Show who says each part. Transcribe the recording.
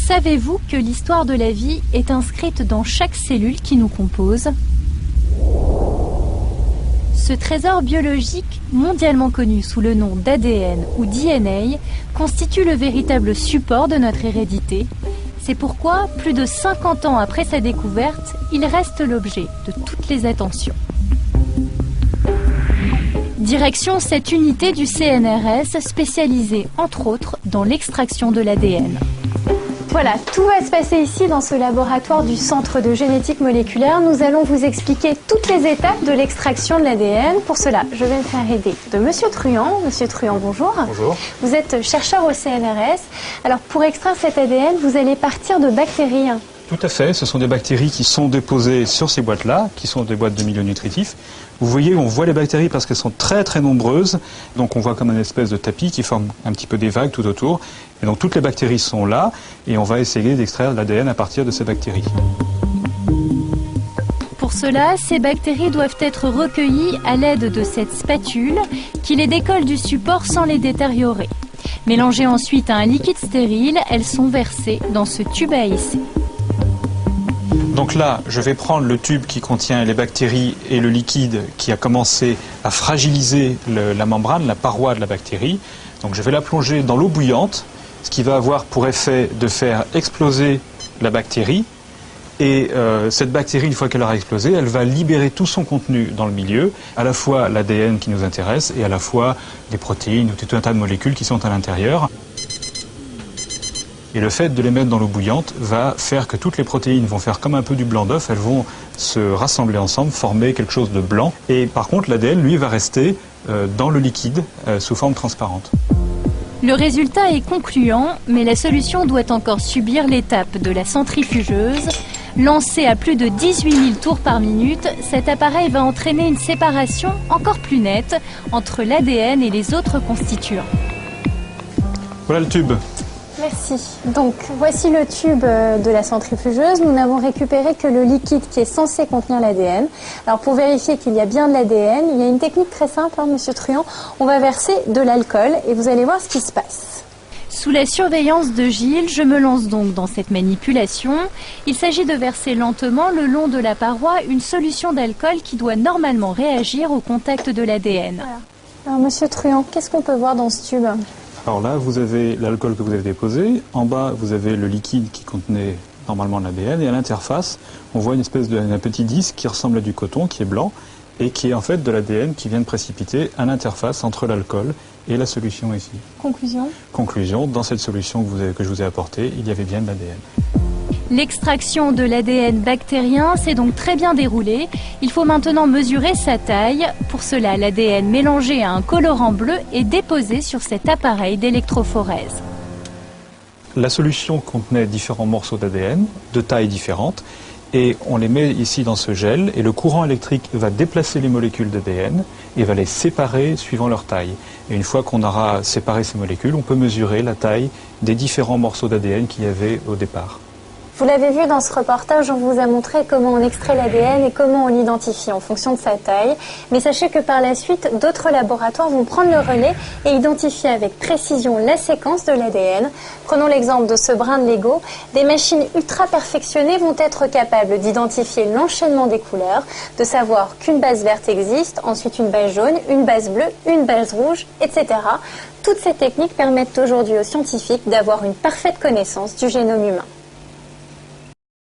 Speaker 1: Savez-vous que l'histoire de la vie est inscrite dans chaque cellule qui nous compose ? Ce trésor biologique, mondialement connu sous le nom d'ADN ou DNA, constitue le véritable support de notre hérédité. C'est pourquoi, plus de 50 ans après sa découverte, il reste l'objet de toutes les attentions. Direction cette unité du CNRS spécialisée, entre autres, dans l'extraction de l'ADN. Voilà, tout va se passer ici dans ce laboratoire du Centre de génétique moléculaire. Nous allons vous expliquer toutes les étapes de l'extraction de l'ADN. Pour cela, je vais me faire aider de Monsieur Truand. Monsieur Truand, bonjour.
Speaker 2: Bonjour.
Speaker 1: Vous êtes chercheur au CNRS. Alors, pour extraire cet ADN, vous allez partir de bactéries.
Speaker 2: Tout à fait, ce sont des bactéries qui sont déposées sur ces boîtes-là, qui sont des boîtes de milieux nutritifs. Vous voyez, on voit les bactéries parce qu'elles sont très très nombreuses, donc on voit comme une espèce de tapis qui forme un petit peu des vagues tout autour. Et donc toutes les bactéries sont là, et on va essayer d'extraire l'ADN à partir de ces bactéries.
Speaker 1: Pour cela, ces bactéries doivent être recueillies à l'aide de cette spatule qui les décolle du support sans les détériorer. Mélangées ensuite à un liquide stérile, elles sont versées dans ce tube à essai.
Speaker 2: Donc là, je vais prendre le tube qui contient les bactéries et le liquide qui a commencé à fragiliser la membrane, la paroi de la bactérie. Donc je vais la plonger dans l'eau bouillante, ce qui va avoir pour effet de faire exploser la bactérie. Et cette bactérie, une fois qu'elle aura explosé, elle va libérer tout son contenu dans le milieu, à la fois l'ADN qui nous intéresse et à la fois des protéines ou tout un tas de molécules qui sont à l'intérieur. Et le fait de les mettre dans l'eau bouillante va faire que toutes les protéines vont faire comme un peu du blanc d'œuf, elles vont se rassembler ensemble, former quelque chose de blanc. Et par contre, l'ADN, lui, va rester dans le liquide sous forme transparente.
Speaker 1: Le résultat est concluant, mais la solution doit encore subir l'étape de la centrifugeuse. Lancé à plus de 18 000 tours par minute, cet appareil va entraîner une séparation encore plus nette entre l'ADN et les autres constituants.
Speaker 2: Voilà le tube.
Speaker 1: Merci. Donc, voici le tube de la centrifugeuse. Nous n'avons récupéré que le liquide qui est censé contenir l'ADN. Alors, pour vérifier qu'il y a bien de l'ADN, il y a une technique très simple, Monsieur Truand. On va verser de l'alcool et vous allez voir ce qui se passe. Sous la surveillance de Gilles, je me lance donc dans cette manipulation. Il s'agit de verser lentement le long de la paroi une solution d'alcool qui doit normalement réagir au contact de l'ADN. Voilà. Alors, Monsieur Truand, qu'est-ce qu'on peut voir dans ce tube ?
Speaker 2: Alors là, vous avez l'alcool que vous avez déposé. En bas, vous avez le liquide qui contenait normalement l'ADN. Et à l'interface, on voit une espèce d'un petit disque qui ressemble à du coton, qui est blanc, et qui est en fait de l'ADN qui vient de précipiter à l'interface entre l'alcool et la solution ici.
Speaker 1: Conclusion ?
Speaker 2: Conclusion, dans cette solution que je vous ai apportée, il y avait bien de l'ADN.
Speaker 1: L'extraction de l'ADN bactérien s'est donc très bien déroulée. Il faut maintenant mesurer sa taille. Pour cela, l'ADN mélangé à un colorant bleu est déposé sur cet appareil d'électrophorèse.
Speaker 2: La solution contenait différents morceaux d'ADN de tailles différentes et on les met ici dans ce gel et le courant électrique va déplacer les molécules d'ADN et va les séparer suivant leur taille. Et une fois qu'on aura séparé ces molécules, on peut mesurer la taille des différents morceaux d'ADN qu'il y avait au départ.
Speaker 1: Vous l'avez vu dans ce reportage, on vous a montré comment on extrait l'ADN et comment on l'identifie en fonction de sa taille. Mais sachez que par la suite, d'autres laboratoires vont prendre le relais et identifier avec précision la séquence de l'ADN. Prenons l'exemple de ce brin de Lego. Des machines ultra perfectionnées vont être capables d'identifier l'enchaînement des couleurs, de savoir qu'une base verte existe, ensuite une base jaune, une base bleue, une base rouge, etc. Toutes ces techniques permettent aujourd'hui aux scientifiques d'avoir une parfaite connaissance du génome humain.